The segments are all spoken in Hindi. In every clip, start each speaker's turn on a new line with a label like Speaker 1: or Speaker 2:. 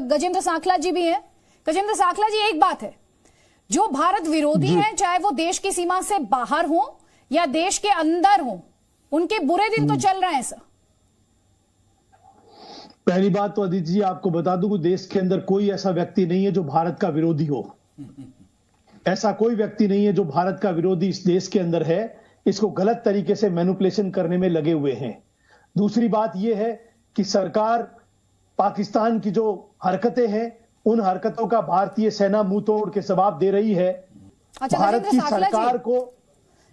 Speaker 1: गजेंद्र सांखला जी भी हैं। गजेंद्र सांखला जी, एक बात है, जो भारत विरोधी हैं, चाहे वो देश की सीमा से बाहर हो या देश के अंदर हो, उनके बुरे दिन तो चल रहे हैं सर।
Speaker 2: पहली बात तो अदिति जी आपको बता दूं कि देश के अंदर कोई ऐसा व्यक्ति नहीं है जो भारत का विरोधी हो। ऐसा कोई व्यक्ति नहीं है जो भारत का विरोधी इस देश के अंदर है। इसको गलत तरीके से मैनिपुलेशन करने में लगे हुए हैं। दूसरी बात यह है कि सरकार पाकिस्तान की जो हरकतें हैं, उन हरकतों का भारतीय सेना मुंह तोड़ के जवाब दे रही है।
Speaker 1: अच्छा,
Speaker 2: भारत की सरकार को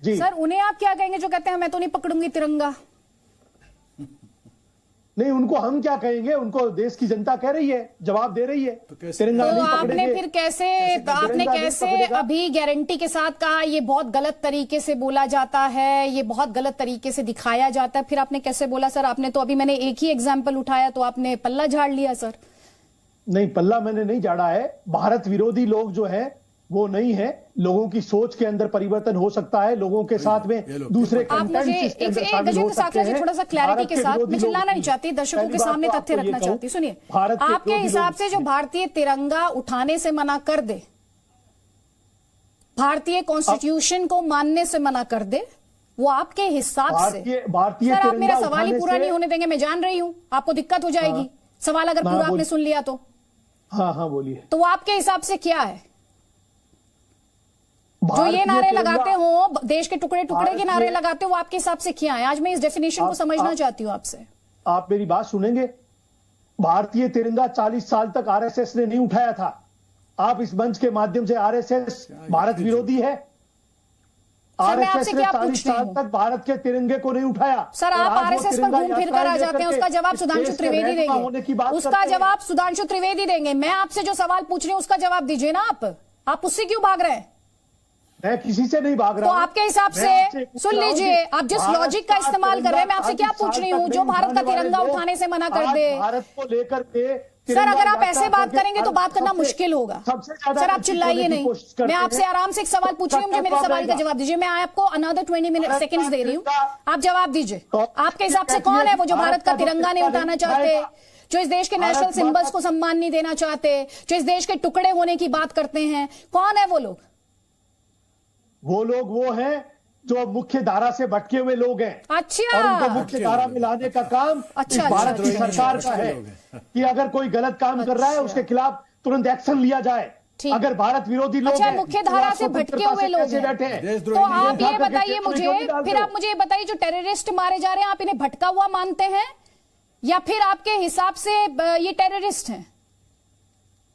Speaker 2: जी
Speaker 1: सर, उन्हें आप क्या कहेंगे जो कहते हैं मैं तो नहीं पकड़ूंगी तिरंगा?
Speaker 2: नहीं, उनको हम क्या कहेंगे? उनको देश की जनता कह रही है, जवाब दे रही है। तिरंगा नहीं
Speaker 1: आपने फिर कैसे अभी गारंटी के साथ कहा ये बहुत गलत तरीके से बोला जाता है, ये बहुत गलत तरीके से दिखाया जाता है, फिर आपने कैसे बोला सर? आपने तो अभी मैंने एक ही एग्जाम्पल उठाया तो आपने पल्ला झाड़ लिया सर।
Speaker 2: नहीं, पल्ला मैंने नहीं झाड़ा है। भारत विरोधी लोग जो है वो नहीं है। लोगों की सोच के अंदर परिवर्तन हो सकता है, लोगों के साथ में दूसरे
Speaker 1: गजेंद्र सांखला जी, थोड़ा सा क्लैरिटी के साथ, मैं चिल्लाना नहीं चाहती, दर्शकों के सामने तथ्य रखना चाहती। सुनिए, आपके हिसाब से जो भारतीय तिरंगा उठाने से मना कर दे, भारतीय कॉन्स्टिट्यूशन को मानने से मना कर दे, वो आपके हिसाब से?
Speaker 2: भारतीय
Speaker 1: सर, आप मेरा सवाल ही पूरा नहीं होने देंगे, मैं जान रही हूं आपको दिक्कत हो जाएगी। सवाल अगर पूरा आपने सुन लिया तो
Speaker 2: हाँ बोलिए।
Speaker 1: तो वो आपके हिसाब से क्या है? जो ये नारे लगाते हो, देश के टुकड़े टुकड़े के नारे लगाते हो, वो आपके हिसाब से क्या है? आज मैं इस डेफिनेशन को समझना चाहती हूँ आपसे।
Speaker 2: आप मेरी बात सुनेंगे? भारतीय तिरंगा 40 साल तक आरएसएस ने नहीं उठाया था। आप इस मंच के माध्यम से आरएसएस भारत विरोधी है? आरएसएस ने 40 साल तक भारत के तिरंगे को नहीं उठाया।
Speaker 1: सर, आप आरएसएस पर घूम फिर कर आ जाते हैं, उसका जवाब सुधांशु त्रिवेदी देंगे। उसका जवाब सुधांशु त्रिवेदी देंगे। मैं आपसे जो सवाल पूछ रही हूँ उसका जवाब दीजिए ना आप उससे क्यों भाग रहे हैं?
Speaker 2: मैं किसी से नहीं भाग रहा।
Speaker 1: तो आपके हिसाब से सुन लीजिए, आप जिस लॉजिक का इस्तेमाल कर रहे हैं, मैं आपसे क्या पूछ रही हूँ, जो भारत का तिरंगा उठाने से मना कर दे,
Speaker 2: भारत को लेकर के
Speaker 1: सर, अगर आप ऐसे बात करेंगे तो बात करना मुश्किल होगा। सर, आप चिल्लाइए नहीं, मैं आपसे आराम से एक सवाल पूछ रही हूँ, मुझे मेरे सवाल का जवाब दीजिए। मैं आपको अनदर 20 सेकंड्स दे रही हूँ, आप जवाब दीजिए। आपके हिसाब से कौन है वो जो भारत का तिरंगा नहीं उठाना चाहते, जो इस देश के नेशनल सिंबल्स को सम्मान नहीं देना चाहते, जो इस देश के टुकड़े होने की बात करते हैं? कौन है वो लोग?
Speaker 2: वो हैं जो मुख्य धारा से भटके हुए लोग हैं।
Speaker 1: अच्छा,
Speaker 2: और उनको मुख्य धारा में लाने का काम इस भारत की सरकार का है कि अगर कोई गलत काम कर रहा है उसके खिलाफ तुरंत एक्शन लिया जाए। अगर भारत विरोधी लोग
Speaker 1: अच्छा, मुख्य धारा से भटके हुए लोग हैं, तो आप ये बताइए मुझे, फिर आप मुझे ये बताइए, जो टेररिस्ट मारे जा रहे हैं, आप इन्हें भटका हुआ मानते हैं या फिर आपके हिसाब से ये टेररिस्ट हैं?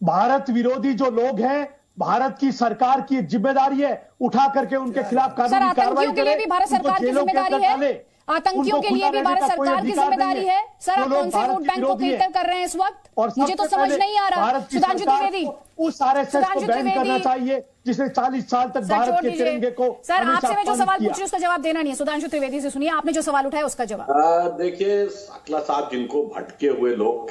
Speaker 2: भारत विरोधी जो लोग हैं, भारत की सरकार की जिम्मेदारी है उठा करके उनके खिलाफ कानूनी कार्रवाई
Speaker 1: के लिए भी भारत सरकार की जिम्मेदारी है। आतंकियों के लिए भी भारत सरकार की जिम्मेदारी है। सर, आप कौन से वोट बैंक को केटर कर रहे हैं इस वक्त? मुझे तो समझ नहीं आ रहा। सुधांशु त्रिवेदी,
Speaker 2: उस आरएसएस को बैन करना चाहिए जिसने 40 साल तक भारत के तिरंगे को।
Speaker 1: सर, आपसे मैं जो सवाल पूछ रही हूँ उसका जवाब देना नहीं है। सुधांशु त्रिवेदी से सुनिए, आपने जो सवाल उठाया उसका जवाब।
Speaker 3: देखिए, सांखला साहब जिनको भटके हुए लोग